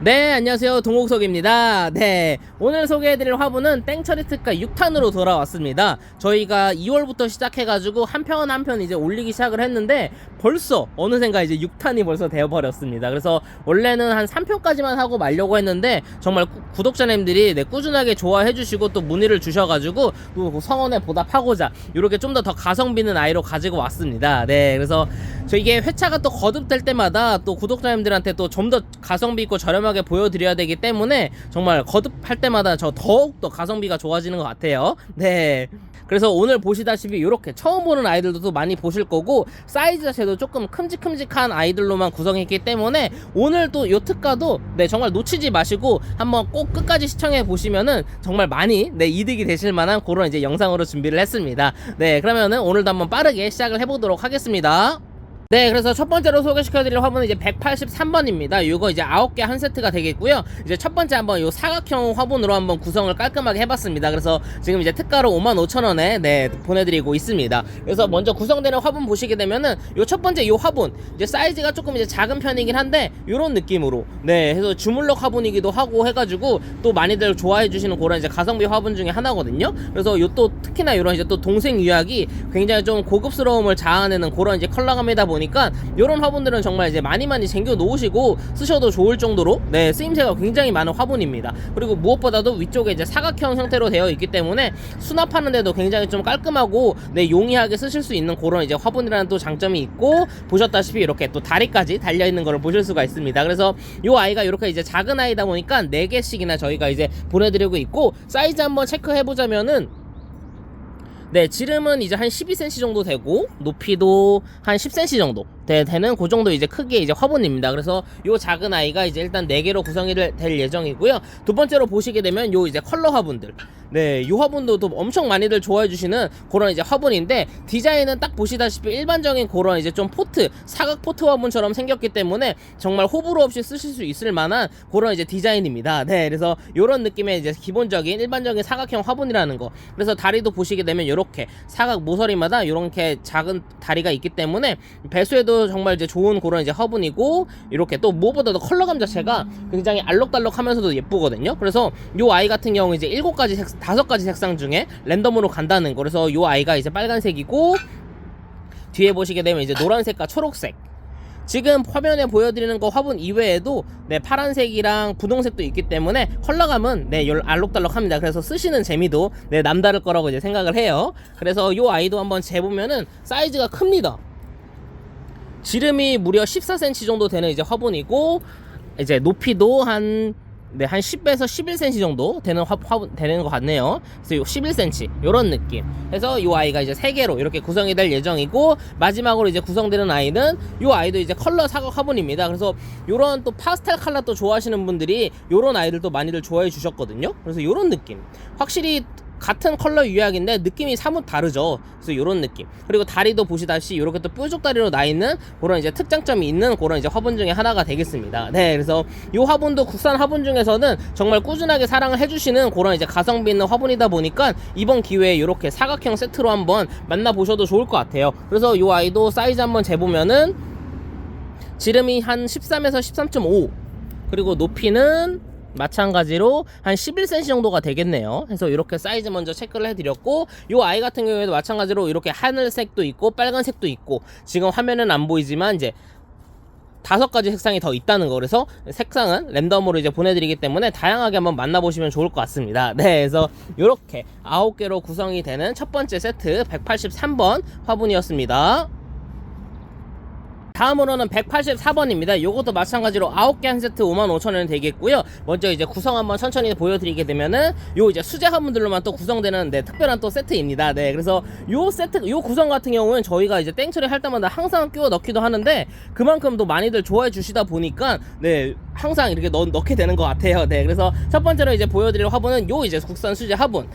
네, 안녕하세요. 동옥석입니다. 네, 오늘 소개해드릴 화분은 땡처리 특가 6탄으로 돌아왔습니다. 저희가 2월부터 시작해가지고 한 편 한 편 이제 올리기 시작을 했는데 벌써 어느샌가 이제 6탄이 벌써 되어버렸습니다. 그래서 원래는 한 3편까지만 하고 말려고 했는데 정말 구독자님들이 꾸준하게 좋아해주시고 또 문의를 주셔가지고 또 성원에 보답하고자 이렇게 좀 더 가성비 있는 아이로 가지고 왔습니다. 네, 그래서 이게 회차가 또 거듭될 때마다 또 구독자님들한테 또 좀 더 가성비 있고 저렴하게 보여드려야 되기 때문에 정말 거듭할 때마다 저 더욱더 가성비가 좋아지는 것 같아요. 네, 그래서 오늘 보시다시피 이렇게 처음 보는 아이들도 또 많이 보실 거고 사이즈 자체도 조금 큼직큼직한 아이들로만 구성했기 때문에 오늘 또 요 특가도 정말 놓치지 마시고 한번 꼭 끝까지 시청해 보시면은 정말 많이 이득이 되실 만한 그런 이제 영상으로 준비를 했습니다. 네, 그러면은 오늘도 한번 빠르게 시작을 해보도록 하겠습니다. 네, 그래서 첫 번째로 소개시켜드릴 화분은 이제 183번입니다. 이거 이제 9개 한 세트가 되겠고요. 이제 첫 번째 한번 요 사각형 화분으로 한번 구성을 깔끔하게 해봤습니다. 그래서 지금 이제 특가로 55,000원에 보내드리고 있습니다. 그래서 먼저 구성되는 화분 보시게 되면은 요 첫 번째 요 화분 이제 사이즈가 조금 이제 작은 편이긴 한데 요런 느낌으로 해서 주물럭 화분이기도 하고 해가지고 또 많이들 좋아해주시는 그런 이제 가성비 화분 중에 하나거든요. 그래서 요 또 특히나 요런 이제 또 동색 유약이 굉장히 좀 고급스러움을 자아내는 그런 이제 컬러감이다 보니까 이런 화분들은 정말 이제 많이 챙겨 놓으시고 쓰셔도 좋을 정도로 쓰임새가 굉장히 많은 화분입니다. 그리고 무엇보다도 위쪽에 이제 사각형 형태로 되어 있기 때문에 수납하는데도 굉장히 좀 깔끔하고 용이하게 쓰실 수 있는 그런 이제 화분이라는 또 장점이 있고, 보셨다시피 이렇게 또 다리까지 달려 있는 것을 보실 수가 있습니다. 그래서 이 아이가 이렇게 이제 작은 아이다 보니까 4개씩이나 저희가 이제 보내드리고 있고, 사이즈 한번 체크해 보자면은 지름은 이제 한 12cm 정도 되고 높이도 한 10cm 정도 되는 그 정도 이제 크기의 이제 화분입니다. 그래서 요 작은 아이가 이제 일단 4개로 구성이 될 예정이고요. 두 번째로 보시게 되면 요 이제 컬러 화분들, 요 화분도 또 엄청 많이들 좋아해 주시는 그런 이제 화분인데, 디자인은 딱 보시다시피 일반적인 그런 이제 좀 포트, 사각 포트 화분처럼 생겼기 때문에 정말 호불호 없이 쓰실 수 있을 만한 그런 이제 디자인입니다. 그래서 요런 느낌의 이제 기본적인 일반적인 사각형 화분이라는 거. 그래서 다리도 보시게 되면 요렇게 사각 모서리마다 요렇게 작은 다리가 있기 때문에 배수에도 정말 이제 좋은 그런 이제 화분이고, 이렇게 또 무엇보다도 컬러감 자체가 굉장히 알록달록하면서도 예쁘거든요. 그래서 요 아이 같은 경우 이제 5가지 색상 중에 랜덤으로 간다는 거. 그래서 요 아이가 이제 빨간색이고, 뒤에 보시게 되면 이제 노란색과 초록색, 지금 화면에 보여드리는 거 화분 이외에도 파란색이랑 분홍색도 있기 때문에 컬러감은 알록달록합니다. 그래서 쓰시는 재미도 남다를 거라고 이제 생각을 해요. 그래서 요 아이도 한번 재보면은 사이즈가 큽니다. 지름이 무려 14cm 정도 되는 이제 화분이고, 이제 높이도 한 10에서 11cm 정도 되는 화분 되는 것 같네요. 그래서 11cm 요런 느낌. 그래서 이 아이가 이제 3개로 이렇게 구성이 될 예정이고, 마지막으로 이제 구성되는 아이는 이 아이도 이제 컬러 사각 화분입니다. 그래서 요런 또 파스텔 컬러 또 좋아하시는 분들이 요런 아이들도 많이들 좋아해 주셨거든요. 그래서 요런 느낌, 확실히 같은 컬러 유약인데 느낌이 사뭇 다르죠. 그래서 요런 느낌. 그리고 다리도 보시다시피 이렇게 또 뾰족 다리로 나 있는 그런 이제 특장점이 있는 그런 이제 화분 중에 하나가 되겠습니다. 그래서 요 화분도 국산 화분 중에서는 정말 꾸준하게 사랑을 해주시는 그런 이제 가성비 있는 화분이다 보니까 이번 기회에 이렇게 사각형 세트로 한번 만나보셔도 좋을 것 같아요. 그래서 요 아이도 사이즈 한번 재보면은 지름이 한 13에서 13.5, 그리고 높이는 마찬가지로 한 11cm 정도가 되겠네요. 그래서 이렇게 사이즈 먼저 체크를 해드렸고, 요 아이 같은 경우에도 마찬가지로 이렇게 하늘색도 있고 빨간색도 있고, 지금 화면은 안 보이지만 이제 5가지 색상이 더 있다는 거. 그래서 색상은 랜덤으로 이제 보내드리기 때문에 다양하게 한번 만나보시면 좋을 것 같습니다. 그래서 이렇게 9개로 구성이 되는 첫 번째 세트 183번 화분이었습니다. 다음으로는 184번입니다. 요것도 마찬가지로 9개 한 세트 55,000원이 되겠고요. 먼저 이제 구성 한번 천천히 보여드리게 되면은 요 이제 수제 화분들로만 또 구성되는 특별한 또 세트입니다. 그래서 요 세트, 요 구성 같은 경우는 저희가 이제 땡처리 할 때마다 항상 끼워 넣기도 하는데, 그만큼 또 많이들 좋아해 주시다 보니까 항상 이렇게 넣게 되는 것 같아요. 그래서 첫 번째로 이제 보여드릴 화분은 요 이제 국산 수제 화분.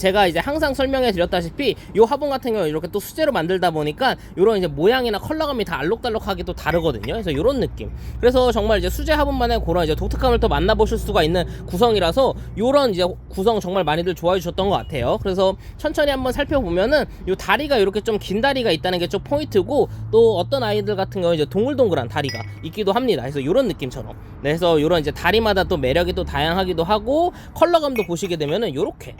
제가 이제 항상 설명해 드렸다시피 요 화분 같은 경우 이렇게 또 수제로 만들다 보니까 요런 이제 모양이나 컬러감이 다 알록달록하게 또 다르거든요. 그래서 요런 느낌. 그래서 정말 이제 수제 화분만의 그런 이제 독특함을 또 만나보실 수가 있는 구성이라서 요런 이제 구성 정말 많이들 좋아해 주셨던 것 같아요. 그래서 천천히 한번 살펴보면은 요 다리가 이렇게 좀 긴 다리가 있다는 게 좀 포인트고, 또 어떤 아이들 같은 경우 이제 동글동글한 다리가 있기도 합니다. 그래서 요런 느낌처럼 네, 그래서 요런 이제 다리마다 또 매력이 또 다양하기도 하고 컬러감도 보시게 되면은 요렇게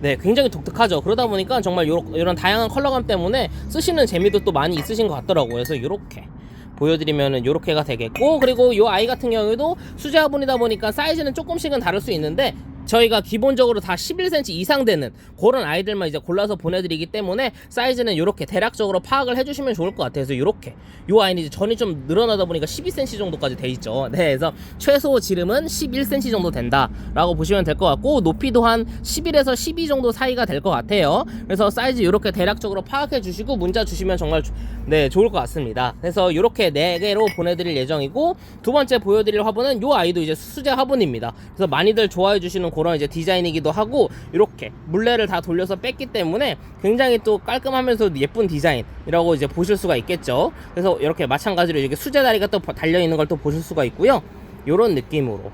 네, 굉장히 독특하죠. 그러다 보니까 정말 요런 다양한 컬러감 때문에 쓰시는 재미도 또 많이 있으신 것 같더라고요. 그래서 요렇게 보여드리면은 요렇게가 되겠고, 그리고 요 아이 같은 경우에도 수제 화분이다 보니까 사이즈는 조금씩은 다를 수 있는데 저희가 기본적으로 다 11cm 이상 되는 그런 아이들만 이제 골라서 보내드리기 때문에 사이즈는 이렇게 대략적으로 파악을 해주시면 좋을 것 같아요. 그래서 이렇게 요 아이는 이제 전이 좀 늘어나다 보니까 12cm 정도까지 돼 있죠. 네, 그래서 최소 지름은 11cm 정도 된다라고 보시면 될 것 같고, 높이도 한 11에서 12 정도 사이가 될 것 같아요. 그래서 사이즈 이렇게 대략적으로 파악해 주시고 문자 주시면 정말 네, 좋을 것 같습니다. 그래서 이렇게 4개로 보내드릴 예정이고, 두 번째 보여드릴 화분은 요 아이도 이제 수제 화분입니다. 그래서 많이들 좋아해 주시는 그런 이제 디자인이기도 하고, 이렇게 물레를 다 돌려서 뺐기 때문에 굉장히 또 깔끔하면서 예쁜 디자인이라고 이제 보실 수가 있겠죠. 그래서 이렇게 마찬가지로 이렇게 수제 다리가 또 달려 있는 걸 또 보실 수가 있고요. 요런 느낌으로.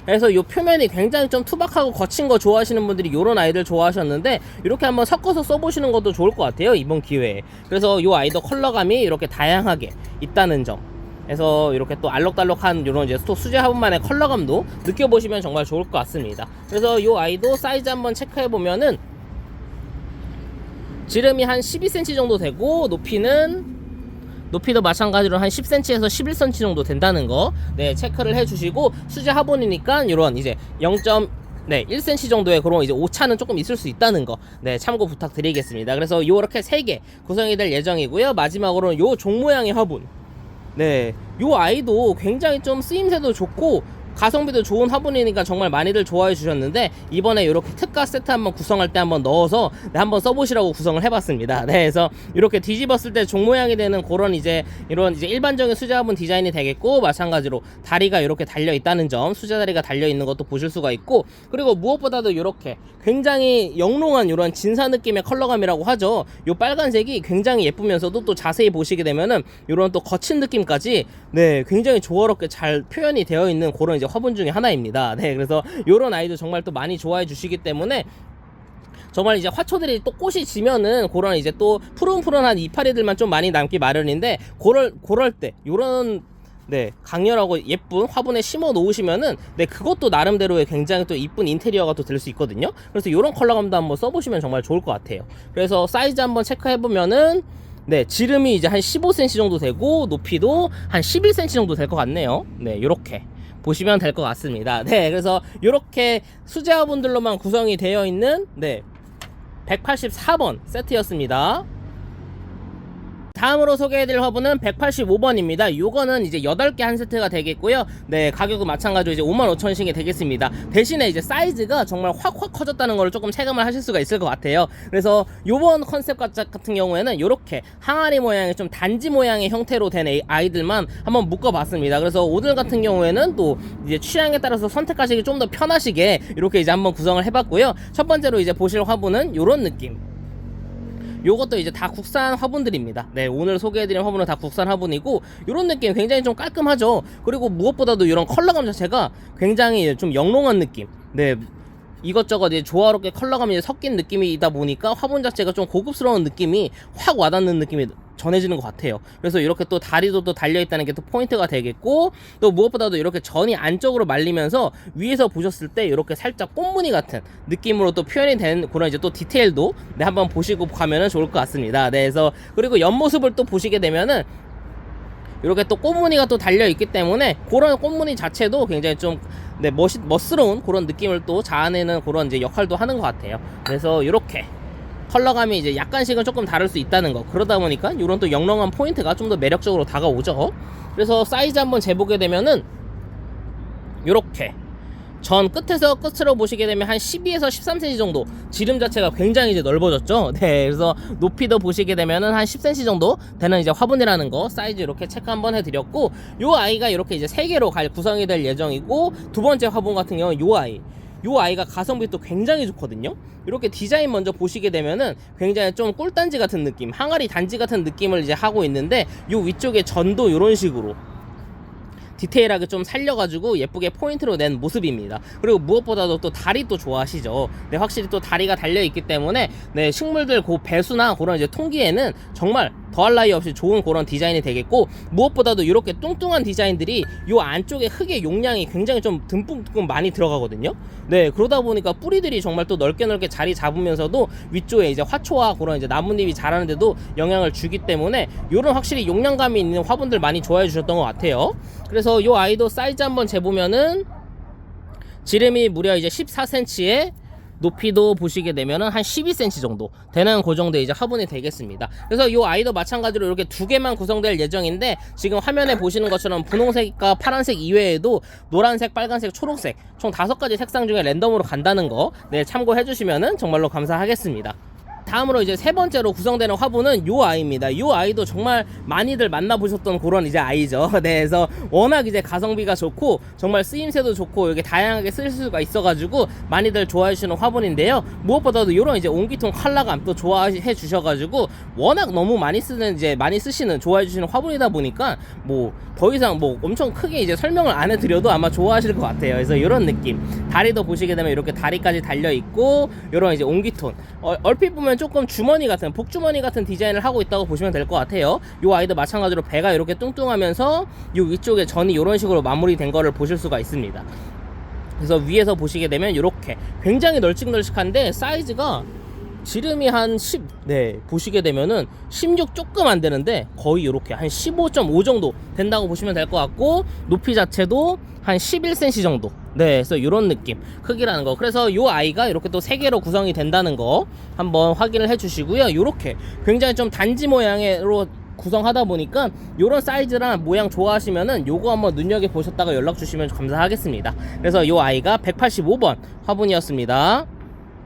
그래서 요 표면이 굉장히 좀 투박하고 거친 거 좋아하시는 분들이 요런 아이들 좋아하셨는데, 이렇게 한번 섞어서 써보시는 것도 좋을 것 같아요, 이번 기회에. 그래서 요 아이도 컬러감이 이렇게 다양하게 있다는 점, 그래서 이렇게 또 알록달록한 요런 이제 수제 화분만의 컬러감도 느껴보시면 정말 좋을 것 같습니다. 그래서 요 아이도 사이즈 한번 체크해보면은 지름이 한 12cm 정도 되고, 높이도 마찬가지로 한 10cm에서 11cm 정도 된다는 거, 네, 체크를 해주시고, 수제 화분이니까 이런 이제 1cm 정도의 그런 이제 오차는 조금 있을 수 있다는 거, 네, 참고 부탁드리겠습니다. 그래서 요렇게 3개 구성이 될 예정이고요. 마지막으로는 요 종 모양의 화분, 네, 요 아이도 굉장히 좀 쓰임새도 좋고 가성비도 좋은 화분이니까 정말 많이들 좋아해 주셨는데, 이번에 이렇게 특가 세트 한번 구성할 때 한번 넣어서 네, 한번 써보시라고 구성을 해봤습니다. 네, 그래서 이렇게 뒤집었을 때 종 모양이 되는 그런 이런 일반적인 수제 화분 디자인이 되겠고, 마찬가지로 다리가 이렇게 달려 있다는 점, 수제 다리가 달려 있는 것도 보실 수가 있고, 그리고 무엇보다도 이렇게 굉장히 영롱한 이런 진사 느낌의 컬러감이라고 하죠. 요 빨간색이 굉장히 예쁘면서도 또 자세히 보시게 되면은 이런 또 거친 느낌까지 네, 굉장히 조화롭게 잘 표현이 되어 있는 그런 이제 화분 중에 하나입니다. 네, 그래서 요런 아이도 정말 또 많이 좋아해 주시기 때문에, 정말 이제 화초들이 또 꽃이 지면은 그런 이제 또 푸른푸른한 이파리들만 좀 많이 남기 마련인데, 그럴 때 요런 네, 강렬하고 예쁜 화분에 심어 놓으시면은 네, 그것도 나름대로의 굉장히 또 이쁜 인테리어가 또 될 수 있거든요. 그래서 요런 컬러감도 한번 써보시면 정말 좋을 것 같아요. 그래서 사이즈 한번 체크해보면은 네, 지름이 이제 한 15cm 정도 되고, 높이도 한 11cm 정도 될 것 같네요. 네, 요렇게 보시면 될 것 같습니다. 네, 그래서 요렇게 수제 화분들로만 구성이 되어 있는 네, 184번 세트였습니다. 다음으로 소개해드릴 화분은 185번입니다. 요거는 이제 8개 한 세트가 되겠고요. 네, 가격은 마찬가지로 이제 55,000원씩이 되겠습니다. 대신에 이제 사이즈가 정말 확 커졌다는 걸 조금 체감을 하실 수가 있을 것 같아요. 그래서 요번 컨셉 같은 경우에는 요렇게 항아리 모양의 좀 단지 모양의 형태로 된 아이들만 한번 묶어봤습니다. 그래서 오늘 같은 경우에는 또 이제 취향에 따라서 선택하시기 좀 더 편하시게 이렇게 이제 한번 구성을 해봤고요. 첫 번째로 이제 보실 화분은 요런 느낌. 요것도 이제 다 국산 화분들입니다. 네, 오늘 소개해드린 화분은 다 국산 화분이고, 요런 느낌 굉장히 좀 깔끔하죠. 그리고 무엇보다도 이런 컬러감 자체가 굉장히 좀 영롱한 느낌, 네, 이것저것 이제 조화롭게 컬러감이 섞인 느낌이다 보니까 화분 자체가 좀 고급스러운 느낌이 확 와닿는 느낌이 전해지는 것 같아요. 그래서 이렇게 또 다리도 또 달려있다는 게 또 포인트가 되겠고, 또 무엇보다도 이렇게 전이 안쪽으로 말리면서 위에서 보셨을 때 이렇게 살짝 꽃무늬 같은 느낌으로 또 표현이 된 그런 이제 또 디테일도 네, 한번 보시고 가면은 좋을 것 같습니다. 네, 그래서 그리고 옆모습을 또 보시게 되면은 이렇게 또 꽃무늬가 또 달려있기 때문에 그런 꽃무늬 자체도 굉장히 좀 네, 멋스러운 그런 느낌을 또 자아내는 그런 이제 역할도 하는 것 같아요. 그래서 이렇게 컬러감이 이제 약간씩은 조금 다를 수 있다는 거, 그러다 보니까 이런 또 영롱한 포인트가 좀 더 매력적으로 다가오죠. 그래서 사이즈 한번 재보게 되면은 이렇게 전 끝에서 끝으로 보시게 되면 한 12에서 13cm 정도, 지름 자체가 굉장히 이제 넓어졌죠. 네, 그래서 높이도 보시게 되면은 한 10cm 정도 되는 이제 화분이라는 거 사이즈 이렇게 체크 한번 해드렸고, 요 아이가 이렇게 이제 3개로 구성이 될 예정이고, 두 번째 화분 같은 경우는 요 아이가 가성비 또 굉장히 좋거든요. 이렇게 디자인 먼저 보시게 되면은 굉장히 좀 꿀단지 같은 느낌, 항아리 단지 같은 느낌을 이제 하고 있는데, 요 위쪽에 전도 이런 식으로 디테일하게 좀 살려가지고 예쁘게 포인트로 낸 모습입니다. 그리고 무엇보다도 또 다리 또 좋아하시죠. 네, 확실히 또 다리가 달려있기 때문에 네, 식물들 그 배수나 그런 이제 통기에는 정말 더할 나위 없이 좋은 그런 디자인이 되겠고, 무엇보다도 이렇게 뚱뚱한 디자인들이 요 안쪽에 흙의 용량이 굉장히 좀 듬뿍 많이 들어가거든요. 네, 그러다 보니까 뿌리들이 정말 또 넓게 자리 잡으면서도 위쪽에 이제 화초와 그런 이제 나뭇잎이 자라는데도 영향을 주기 때문에 요런 확실히 용량감이 있는 화분들 많이 좋아해 주셨던 것 같아요. 그래서 요 아이도 사이즈 한번 재보면은 지름이 무려 이제 14cm에 높이도 보시게 되면은 한 12cm 정도 되는 그 정도 이제 화분이 되겠습니다. 그래서 이 아이도 마찬가지로 이렇게 두 개만 구성될 예정인데, 지금 화면에 보시는 것처럼 분홍색과 파란색 이외에도 노란색, 빨간색, 초록색 총 5가지 색상 중에 랜덤으로 간다는 거, 네, 참고해 주시면은 정말로 감사하겠습니다. 다음으로 이제 세 번째로 구성되는 화분은 요 아이입니다. 요 아이도 정말 많이들 만나보셨던 그런 이제 아이죠. 네, 그래서 워낙 이제 가성비가 좋고 정말 쓰임새도 좋고 이렇게 다양하게 쓸 수가 있어가지고 많이들 좋아해 주시는 화분인데요. 무엇보다도 이런 이제 온기통 컬러감 또 좋아해 주셔가지고 워낙 너무 많이 쓰시는 좋아해 주시는 화분이다 보니까 뭐 더 이상 뭐 엄청 크게 이제 설명을 안 해드려도 아마 좋아하실 것 같아요. 그래서 이런 느낌, 다리도 보시게 되면 이렇게 다리까지 달려 있고 이런 이제 온기톤, 얼핏 보면 조금 주머니 같은, 복주머니 같은 디자인을 하고 있다고 보시면 될 것 같아요. 요 아이도 마찬가지로 배가 이렇게 뚱뚱하면서 요 위쪽에 전이 이런 식으로 마무리된 거를 보실 수가 있습니다. 그래서 위에서 보시게 되면 이렇게 굉장히 널찍널찍한데 사이즈가 지름이 한 10, 네, 보시게 되면은 16 조금 안 되는데 거의 이렇게 한 15.5 정도 된다고 보시면 될 것 같고, 높이 자체도 한 11cm 정도, 네, 그래서 이런 느낌 크기라는 거. 그래서 이 아이가 이렇게 또 3개로 구성이 된다는 거 한번 확인을 해 주시고요. 이렇게 굉장히 좀 단지 모양으로 구성하다 보니까 이런 사이즈랑 모양 좋아하시면은 요거 한번 눈여겨 보셨다가 연락 주시면 감사하겠습니다. 그래서 이 아이가 185번 화분이었습니다.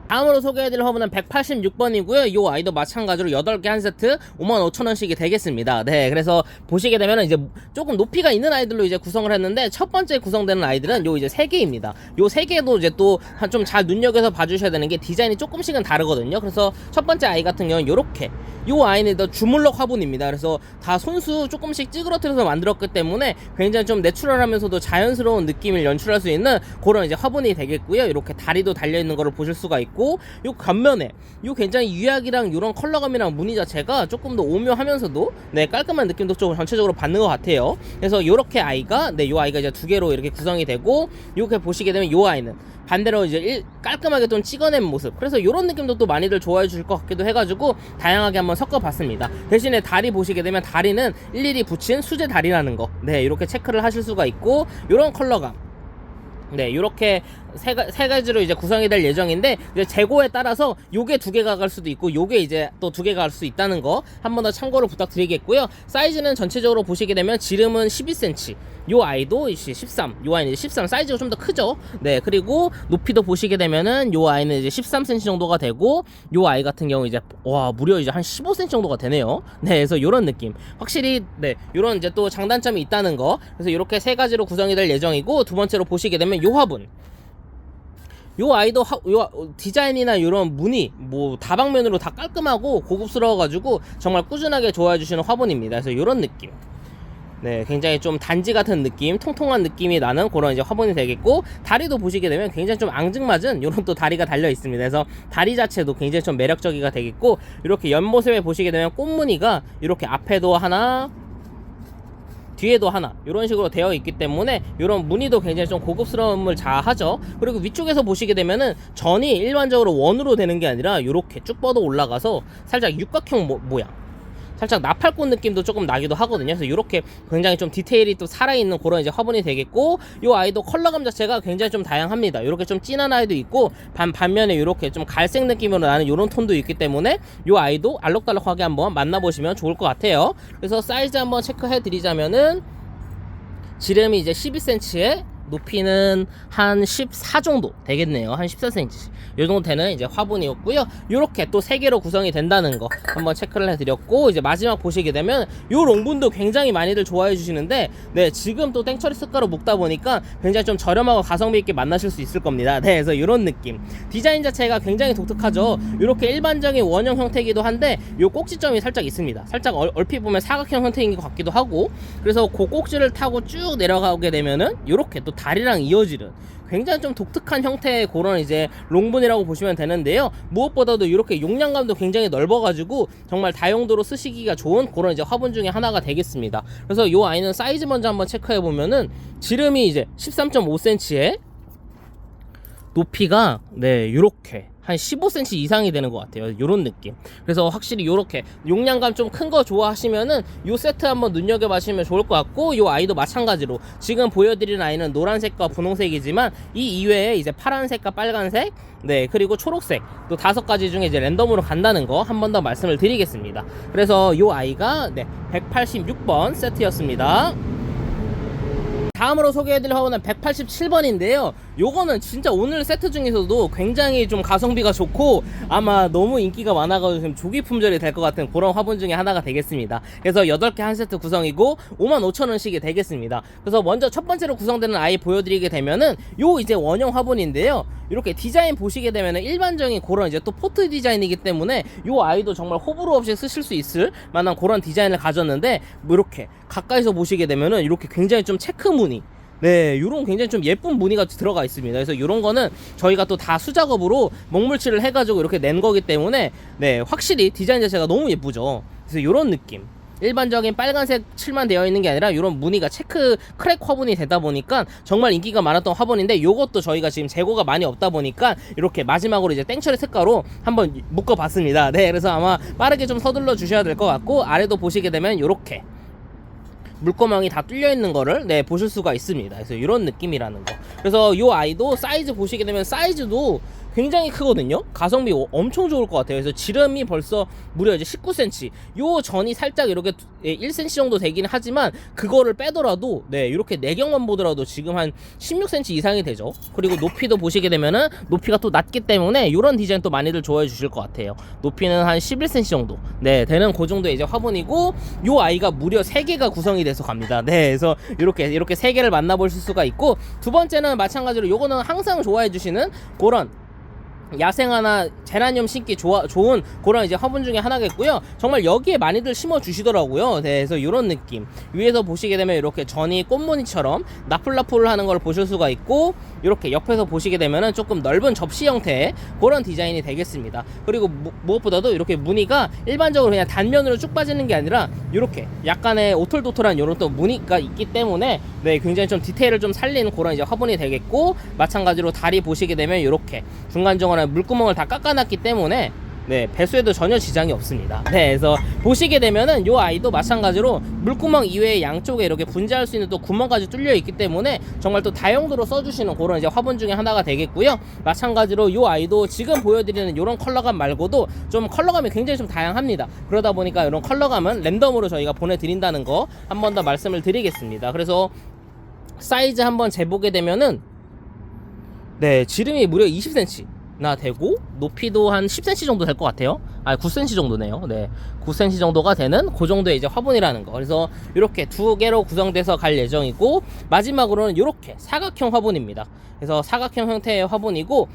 다음으로 소개해드릴 화분은 186번이고요. 이 아이도 마찬가지로 8개 한 세트 55,000원씩이 되겠습니다. 네, 그래서 보시게 되면 이제 조금 높이가 있는 아이들로 이제 구성을 했는데, 첫 번째 구성되는 아이들은 요 이제 3개입니다. 요 3개도 이제 또 좀 잘 눈여겨서 봐주셔야 되는 게 디자인이 조금씩은 다르거든요. 그래서 첫 번째 아이 같은 경우는 요렇게, 요 아이는 더 주물럭 화분입니다. 그래서 다 손수 조금씩 찌그러뜨려서 만들었기 때문에 굉장히 좀 내추럴하면서도 자연스러운 느낌을 연출할 수 있는 그런 이제 화분이 되겠고요. 이렇게 다리도 달려있는 거를 보실 수가 있고, 요 겉면에 요 굉장히 유약이랑 이런 컬러감이랑 무늬 자체가 조금 더 오묘하면서도 네, 깔끔한 느낌도 좀 전체적으로 받는 것 같아요. 그래서 요렇게 아이가, 네, 요 아이가 이제 2개로 이렇게 구성이 되고, 요렇게 보시게 되면 요 아이는 반대로 이제 깔끔하게 좀 찍어낸 모습, 그래서 요런 느낌도 또 많이들 좋아해 주실 것 같기도 해가지고 다양하게 한번 섞어봤습니다. 대신에 다리 보시게 되면 다리는 일일이 붙인 수제 다리라는 거, 네, 이렇게 체크를 하실 수가 있고, 요런 컬러감, 네, 이렇게 세 가지로 이제 구성이 될 예정인데, 이제 재고에 따라서 요게 2개가 갈 수도 있고 요게 이제 또 2개가 갈 수 있다는 거 한 번 더 참고를 부탁드리겠고요. 사이즈는 전체적으로 보시게 되면 지름은 12cm, 요 아이도 이제 13, 요 아이는 이제 13, 사이즈가 좀 더 크죠. 네, 그리고 높이도 보시게 되면은 요 아이는 이제 13cm 정도가 되고, 요 아이 같은 경우 이제 와 무려 이제 한 15cm 정도가 되네요. 네, 그래서 요런 느낌, 확실히 네, 요런 이제 또 장단점이 있다는 거. 그래서 이렇게 3가지로 구성이 될 예정이고, 두 번째로 보시게 되면 요 화분, 요 아이도 요 디자인이나 이런 무늬 뭐 다방면으로 다 깔끔하고 고급스러워가지고 정말 꾸준하게 좋아해 주시는 화분입니다. 그래서 이런 느낌, 네, 굉장히 좀 단지 같은 느낌, 통통한 느낌이 나는 그런 이제 화분이 되겠고, 다리도 보시게 되면 굉장히 좀 앙증맞은 이런 또 다리가 달려 있습니다. 그래서 다리 자체도 굉장히 좀 매력적이가 되겠고, 이렇게 옆모습에 보시게 되면 꽃무늬가 이렇게 앞에도 하나, 뒤에도 하나 이런 식으로 되어 있기 때문에 이런 무늬도 굉장히 좀 고급스러움을 자아하죠. 그리고 위쪽에서 보시게 되면은 전이 일반적으로 원으로 되는 게 아니라 이렇게 쭉 뻗어 올라가서 살짝 육각형 모양, 살짝 나팔꽃 느낌도 조금 나기도 하거든요. 그래서 이렇게 굉장히 좀 디테일이 또 살아있는 그런 이제 화분이 되겠고, 이 아이도 컬러감 자체가 굉장히 좀 다양합니다. 이렇게 좀 진한 아이도 있고, 반면에 이렇게 좀 갈색 느낌으로 나는 이런 톤도 있기 때문에 이 아이도 알록달록하게 한번 만나보시면 좋을 것 같아요. 그래서 사이즈 한번 체크해 드리자면은 지름이 이제 12cm에 높이는 한 14 정도 되겠네요. 한 14cm 이 정도 되는 이제 화분이었고요. 이렇게 또 3개로 구성이 된다는 거 한번 체크를 해드렸고, 이제 마지막 보시게 되면 요 롱분도 굉장히 많이들 좋아해 주시는데, 네, 지금 또 땡처리 습가로 묶다 보니까 굉장히 좀 저렴하고 가성비 있게 만나실 수 있을 겁니다. 네, 그래서 이런 느낌, 디자인 자체가 굉장히 독특하죠. 이렇게 일반적인 원형 형태이기도 한데 요 꼭지점이 살짝 있습니다. 살짝 얼핏 보면 사각형 형태인 것 같기도 하고, 그래서 그 꼭지를 타고 쭉 내려가게 되면은 이렇게 또 다리랑 이어지는 굉장히 좀 독특한 형태의 그런 이제 롱분이라고 보시면 되는데요. 무엇보다도 이렇게 용량감도 굉장히 넓어가지고 정말 다용도로 쓰시기가 좋은 그런 이제 화분 중에 하나가 되겠습니다. 그래서 이 아이는 사이즈 먼저 한번 체크해 보면은 지름이 이제 13.5cm에 높이가 네 요렇게 한 15cm 이상이 되는 것 같아요. 요런 느낌. 그래서 확실히 요렇게 용량감 좀 큰 거 좋아하시면은 요 세트 한번 눈여겨보시면 좋을 것 같고, 요 아이도 마찬가지로 지금 보여드리는 아이는 노란색과 분홍색이지만 이 이외에 이제 파란색과 빨간색, 네 그리고 초록색 또 5가지 중에 이제 랜덤으로 간다는 거 한 번 더 말씀을 드리겠습니다. 그래서 요 아이가 네 186번 세트였습니다. 다음으로 소개해드릴 화분은 187번인데요. 요거는 진짜 오늘 세트 중에서도 굉장히 좀 가성비가 좋고 아마 너무 인기가 많아가지고 지금 조기 품절이 될 것 같은 그런 화분 중에 하나가 되겠습니다. 그래서 8개 한 세트 구성이고 55,000원씩이 되겠습니다. 그래서 먼저 첫 번째로 구성되는 아이 보여드리게 되면은 요 이제 원형 화분인데요. 이렇게 디자인 보시게 되면은 일반적인 그런 이제 또 포트 디자인이기 때문에 요 아이도 정말 호불호 없이 쓰실 수 있을 만한 그런 디자인을 가졌는데, 뭐 이렇게 가까이서 보시게 되면은 이렇게 굉장히 좀 체크 무늬, 네, 요런 굉장히 좀 예쁜 무늬가 들어가 있습니다. 그래서 요런 거는 저희가 또 다 수작업으로 먹물칠을 해가지고 이렇게 낸 거기 때문에 네, 확실히 디자인 자체가 너무 예쁘죠. 그래서 요런 느낌. 일반적인 빨간색 칠만 되어 있는 게 아니라 이런 무늬가 체크 크랙 화분이 되다 보니까 정말 인기가 많았던 화분인데, 요것도 저희가 지금 재고가 많이 없다 보니까 이렇게 마지막으로 이제 땡처리 색깔로 한번 묶어 봤습니다. 네, 그래서 아마 빠르게 좀 서둘러 주셔야 될 것 같고, 아래도 보시게 되면 요렇게 물구멍이 다 뚫려 있는 거를 네 보실 수가 있습니다. 그래서 이런 느낌이라는 거. 그래서 이 아이도 사이즈 보시게 되면 사이즈도 굉장히 크거든요. 가성비 엄청 좋을 것 같아요. 그래서 지름이 벌써 무려 이제 19cm. 요 전이 살짝 이렇게 1cm 정도 되긴 하지만 그거를 빼더라도 네 이렇게 내경만 보더라도 지금 한 16cm 이상이 되죠. 그리고 높이도 보시게 되면은 높이가 또 낮기 때문에 이런 디자인 또 많이들 좋아해 주실 것 같아요. 높이는 한 11cm 정도 네 되는 그 정도의 이제 화분이고, 요 아이가 무려 3개가 구성이 돼서 갑니다. 네, 그래서 이렇게 3개를 만나보실 수가 있고, 두 번째는 마찬가지로 요거는 항상 좋아해 주시는 그런 야생화나 제라늄 심기 좋은 그런 이제 화분 중에 하나겠고요. 정말 여기에 많이들 심어 주시더라고요. 네, 그래서 이런 느낌. 위에서 보시게 되면 이렇게 전이 꽃무늬처럼 나풀나풀 하는 걸 보실 수가 있고, 이렇게 옆에서 보시게 되면은 조금 넓은 접시 형태의 그런 디자인이 되겠습니다. 그리고 무엇보다도 이렇게 무늬가 일반적으로 그냥 단면으로 쭉 빠지는 게 아니라 이렇게 약간의 오톨도톨한 이런 또 무늬가 있기 때문에 네 굉장히 좀 디테일을 좀 살리는 그런 이제 화분이 되겠고, 마찬가지로 다리 보시게 되면 이렇게 중간중간에 물구멍을 다 깎아놨기 때문에 네 배수에도 전혀 지장이 없습니다. 네, 그래서 보시게 되면은 요 아이도 마찬가지로 물구멍 이외에 양쪽에 이렇게 분재할 수 있는 또 구멍까지 뚫려 있기 때문에 정말 또 다용도로 써주시는 그런 이제 화분 중에 하나가 되겠고요. 마찬가지로 요 아이도 지금 보여드리는 요런 컬러감 말고도 좀 컬러감이 굉장히 좀 다양합니다. 그러다 보니까 이런 컬러감은 랜덤으로 저희가 보내드린다는 거 한 번 더 말씀을 드리겠습니다. 그래서 사이즈 한번 재보게 되면은 네 지름이 무려 20cm 나 되고, 높이도 한 10cm 정도 될 것 같아요. 9cm 정도네요. 네, 9cm 정도가 되는 그 정도의 이제 화분이라는 거. 그래서 이렇게 2개로 구성돼서 갈 예정이고, 마지막으로는 이렇게 사각형 화분입니다. 그래서 사각형 형태의 화분이고,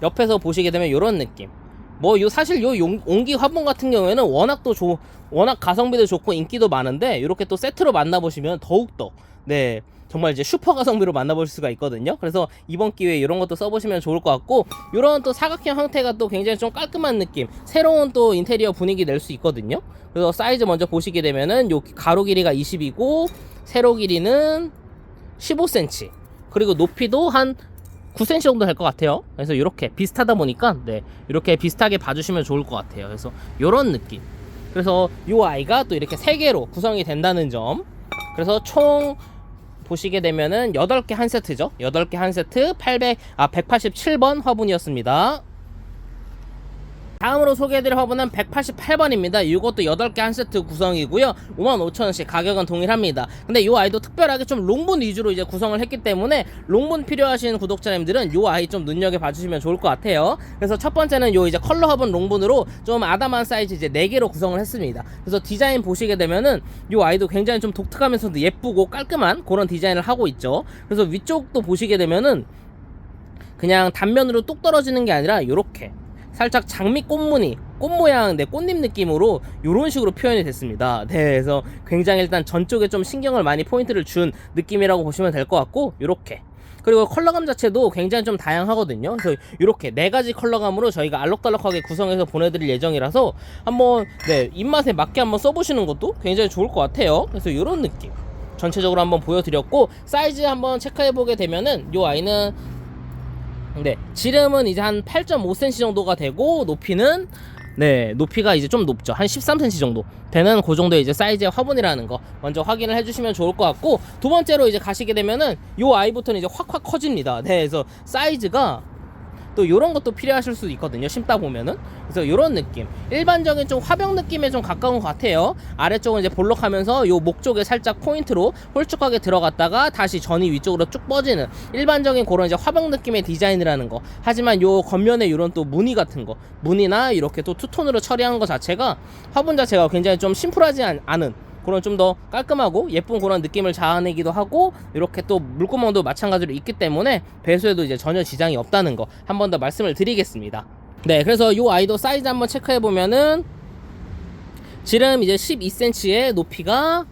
옆에서 보시게 되면 이런 느낌. 뭐 사실 요 옹기 화분 같은 경우에는 워낙 가성비도 좋고 인기도 많은데, 이렇게 또 세트로 만나보시면 더욱더 네 정말 이제 슈퍼 가성비로 만나볼 수가 있거든요. 그래서 이번 기회에 이런 것도 써보시면 좋을 것 같고, 이런 또 사각형 형태가 또 굉장히 좀 깔끔한 느낌, 새로운 또 인테리어 분위기 낼 수 있거든요. 그래서 사이즈 먼저 보시게 되면은 요 가로 길이가 20이고 세로 길이는 15cm, 그리고 높이도 한 9cm 정도 될 것 같아요. 그래서 이렇게 비슷하다 보니까 네 이렇게 비슷하게 봐주시면 좋을 것 같아요. 그래서 이런 느낌. 그래서 요 아이가 또 이렇게 3개로 구성이 된다는 점. 그래서 총 보시게 되면은 8개 한 세트죠. 8개 한 세트 187번 화분이었습니다. 다음으로 소개해드릴 화분은 188번입니다. 이것도 8개 한 세트 구성이고요. 55,000원씩 가격은 동일합니다. 근데 이 아이도 특별하게 좀 롱분 위주로 이제 구성을 했기 때문에 롱분 필요하신 구독자님들은 이 아이 좀 눈여겨 봐주시면 좋을 것 같아요. 그래서 첫 번째는 요 이제 컬러 화분 롱분으로 좀 아담한 사이즈 이제 4개로 구성을 했습니다. 그래서 디자인 보시게 되면은 이 아이도 굉장히 좀 독특하면서도 예쁘고 깔끔한 그런 디자인을 하고 있죠. 그래서 위쪽도 보시게 되면은 그냥 단면으로 뚝 떨어지는 게 아니라 요렇게 살짝 장미 꽃무늬, 꽃 모양, 꽃잎 느낌으로 이런 식으로 표현이 됐습니다. 네, 그래서 굉장히 일단 전쪽에 좀 신경을 많이 포인트를 준 느낌이라고 보시면 될 것 같고, 요렇게. 그리고 컬러감 자체도 굉장히 좀 다양하거든요. 그래서 이렇게 4가지 컬러감으로 저희가 알록달록하게 구성해서 보내드릴 예정이라서 한번 입맛에 맞게 한번 써보시는 것도 굉장히 좋을 것 같아요. 그래서 이런 느낌 전체적으로 한번 보여드렸고, 사이즈 한번 체크해보게 되면은 이 아이는 지름은 이제 한 8.5cm 정도가 되고, 높이는 높이가 이제 좀 높죠. 한 13cm 정도 되는 그 정도의 이제 사이즈의 화분이라는 거 먼저 확인을 해주시면 좋을 것 같고, 두 번째로 이제 가시게 되면은 요 아이부터는 이제 확확 커집니다. 그래서 사이즈가 또 요런 것도 필요하실 수도 있거든요, 심다 보면은. 그래서 요런 느낌, 일반적인 좀 화병 느낌에 좀 가까운 것 같아요. 아래쪽은 이제 볼록하면서 요 목 쪽에 살짝 포인트로 홀쭉하게 들어갔다가 다시 전이 위쪽으로 쭉 뻗지는 일반적인 그런 이제 화병 느낌의 디자인이라는 거. 하지만 요 겉면에 요런 또 무늬 같은 거, 무늬나 이렇게 또 투톤으로 처리한 거 자체가, 화분 자체가 굉장히 좀 심플하지 않은 그런 좀 더 깔끔하고 예쁜 그런 느낌을 자아내기도 하고, 이렇게 또 물구멍도 마찬가지로 있기 때문에 배수에도 이제 전혀 지장이 없다는 거 한 번 더 말씀을 드리겠습니다. 네, 그래서 이 아이도 사이즈 한번 체크해 보면은 지름 이제 12cm의 높이가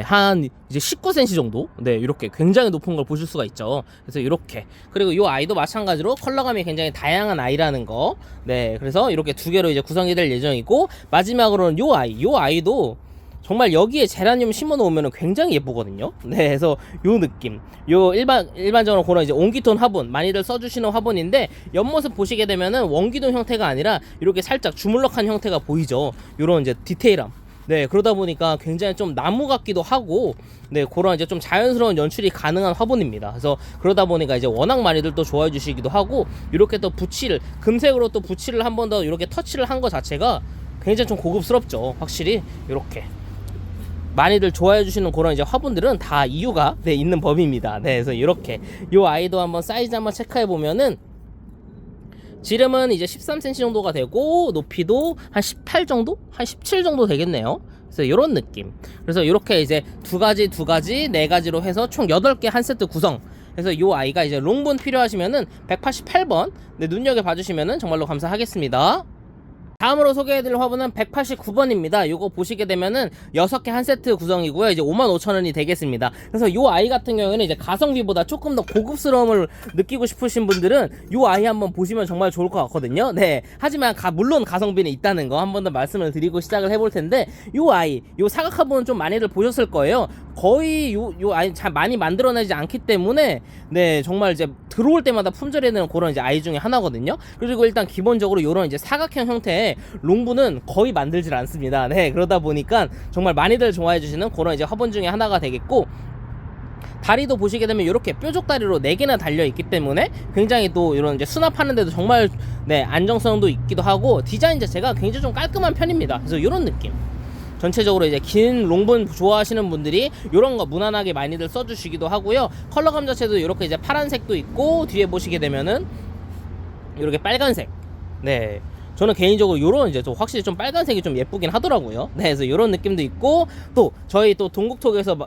한 이제 19cm 정도, 이렇게 굉장히 높은 걸 보실 수가 있죠. 그래서 이렇게, 그리고 이 아이도 마찬가지로 컬러감이 굉장히 다양한 아이라는 거. 그래서 이렇게 2개로 이제 구성이 될 예정이고, 마지막으로는 이 아이도 정말 여기에 제라늄 심어 놓으면 굉장히 예쁘거든요. 그래서 요 느낌, 요 일반적으로 그런 이제 온기톤 화분 많이들 써주시는 화분인데, 옆모습 보시게 되면은 원기둥 형태가 아니라 이렇게 살짝 주물럭한 형태가 보이죠. 요런 이제 디테일함. 그러다 보니까 굉장히 좀 나무 같기도 하고, 그런 이제 좀 자연스러운 연출이 가능한 화분입니다. 그래서 그러다 보니까 이제 워낙 많이들 또 좋아해 주시기도 하고, 이렇게 또 붓칠을, 금색으로 또 붓칠을 한 번 더 이렇게 터치를 한 것 자체가 굉장히 좀 고급스럽죠. 확실히 이렇게 많이들 좋아해 주시는 그런 이제 화분들은 다 이유가 있는 법입니다. 그래서 이렇게 요 아이도 한번 사이즈 한번 체크해 보면은, 지름은 이제 13cm 정도가 되고, 높이도 한 18 정도? 한 17 정도 되겠네요. 그래서 이런 느낌. 그래서 이렇게 이제 2가지, 4가지로 해서 총 8개 한 세트 구성. 그래서 이 아이가 이제 롱분 필요하시면은 188번 눈여겨 봐주시면은 정말로 감사하겠습니다. 다음으로 소개해드릴 화분은 189번입니다. 요거 보시게 되면은 6개 한 세트 구성이고요. 이제 55,000원이 되겠습니다. 그래서 요 아이 같은 경우에는 이제 가성비보다 조금 더 고급스러움을 느끼고 싶으신 분들은 요 아이 한번 보시면 정말 좋을 것 같거든요. 하지만 물론 가성비는 있다는 거 한 번 더 말씀을 드리고 시작을 해볼 텐데, 요 아이, 요 사각 화분은 좀 많이들 보셨을 거예요. 거의 요 아이 잘 많이 만들어내지 않기 때문에 정말 이제 들어올 때마다 품절이 되는 그런 이제 아이 중에 하나거든요. 그리고 일단 기본적으로 요런 이제 사각형 형태의 롱분은 거의 만들질 않습니다. 그러다 보니까 정말 많이들 좋아해 주시는 그런 이제 화분 중에 하나가 되겠고, 다리도 보시게 되면 이렇게 뾰족 다리로 4개나 달려 있기 때문에 굉장히 또 이런 이제 수납하는데도 정말 안정성도 있기도 하고, 디자인 자체가 굉장히 좀 깔끔한 편입니다. 그래서 이런 느낌. 전체적으로 이제 긴 롱분 좋아하시는 분들이 이런 거 무난하게 많이들 써주시기도 하고요. 컬러감 자체도 이렇게 이제 파란색도 있고, 뒤에 보시게 되면은 이렇게 빨간색. 저는 개인적으로 요런 이제 좀 확실히 좀 빨간색이 좀 예쁘긴 하더라고요. 그래서 요런 느낌도 있고, 또 저희 또 동국톡에서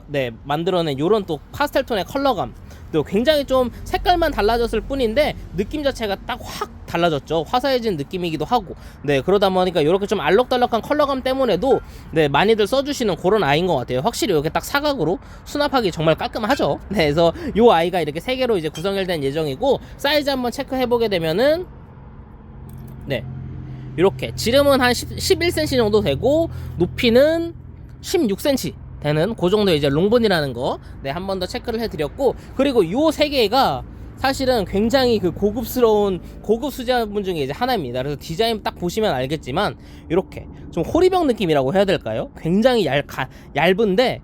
만들어낸 요런 또 파스텔 톤의 컬러감, 또 굉장히 좀 색깔만 달라졌을 뿐인데 느낌 자체가 딱 확 달라졌죠. 화사해진 느낌이기도 하고, 그러다 보니까 이렇게 좀 알록달록한 컬러감 때문에도 많이들 써주시는 그런 아이인 것 같아요. 확실히 이렇게 딱 사각으로 수납하기 정말 깔끔하죠. 그래서 요 아이가 이렇게 3개로 이제 구성이 된 예정이고, 사이즈 한번 체크해보게 되면은 이렇게 지름은 한 11cm 정도 되고, 높이는 16cm 되는 그 정도 이제 롱분이라는 거 한 번 더 체크를 해드렸고, 그리고 요 3개가 사실은 굉장히 그 고급스러운 고급 수제화분 중에 이제 하나입니다. 그래서 디자인 딱 보시면 알겠지만 이렇게 좀 호리병 느낌이라고 해야 될까요? 굉장히 얇은데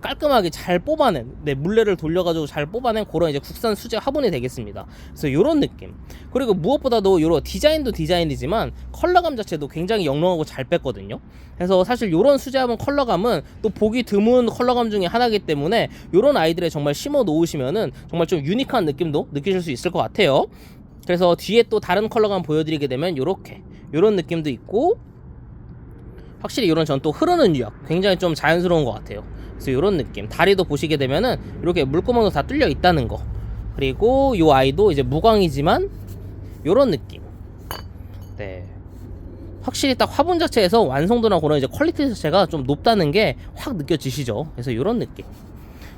깔끔하게 잘 뽑아낸, 물레를 돌려가지고 잘 뽑아낸 그런 이제 국산 수제 화분이 되겠습니다. 그래서 요런 느낌. 그리고 무엇보다도 요런 디자인도 디자인이지만 컬러감 자체도 굉장히 영롱하고 잘 뺐거든요. 그래서 사실 요런 수제 화분 컬러감은 또 보기 드문 컬러감 중에 하나이기 때문에 요런 아이들에 정말 심어 놓으시면은 정말 좀 유니크한 느낌도 느끼실 수 있을 것 같아요. 그래서 뒤에 또 다른 컬러감 보여드리게 되면 요런 느낌도 있고, 확실히 요런 전 또 흐르는 유약 굉장히 좀 자연스러운 것 같아요. 그래서 이런 느낌. 다리도 보시게 되면은 이렇게 물구멍도 다 뚫려 있다는 거. 그리고 이 아이도 이제 무광이지만 이런 느낌. 네. 확실히 딱 화분 자체에서 완성도나 그런 이제 퀄리티 자체가 좀 높다는 게 확 느껴지시죠. 그래서 이런 느낌.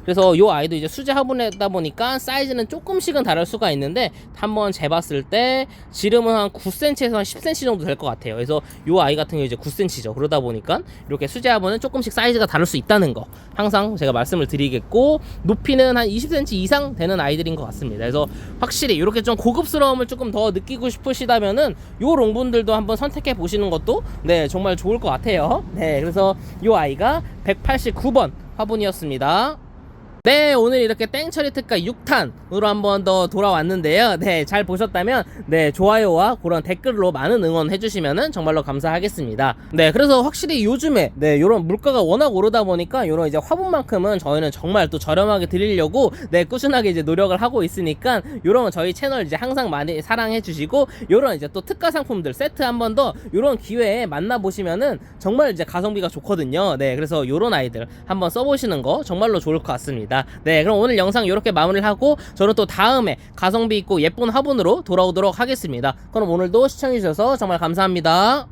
그래서 요 아이도 이제 수제 화분이다 보니까 사이즈는 조금씩은 다를 수가 있는데 한번 재봤을 때 지름은 한 9cm에서 한 10cm 정도 될 것 같아요. 그래서 요 아이 같은 경우 이제 9cm죠. 그러다 보니까 이렇게 수제 화분은 조금씩 사이즈가 다를 수 있다는 거 항상 제가 말씀을 드리겠고, 높이는 한 20cm 이상 되는 아이들인 것 같습니다. 그래서 확실히 이렇게 좀 고급스러움을 조금 더 느끼고 싶으시다면은 요 롱분들도 한번 선택해 보시는 것도 네 정말 좋을 것 같아요. 네, 그래서 요 아이가 189번 화분이었습니다. 네, 오늘 이렇게 땡처리 특가 6탄으로 한번 더 돌아왔는데요. 네, 잘 보셨다면 네, 좋아요와 그런 댓글로 많은 응원 해주시면은 정말로 감사하겠습니다. 네, 그래서 확실히 요즘에 네, 요런 물가가 워낙 오르다 보니까 요런 이제 화분만큼은 저희는 정말 또 저렴하게 드리려고 네, 꾸준하게 이제 노력을 하고 있으니까 요런 저희 채널 이제 항상 많이 사랑해 주시고, 요런 이제 또 특가 상품들 세트 한 번 더 요런 기회에 만나보시면은 정말 이제 가성비가 좋거든요. 네, 그래서 요런 아이들 한번 써보시는 거 정말로 좋을 것 같습니다. 네, 그럼 오늘 영상 이렇게 마무리를 하고 저는 또 다음에 가성비 있고 예쁜 화분으로 돌아오도록 하겠습니다. 그럼 오늘도 시청해주셔서 정말 감사합니다.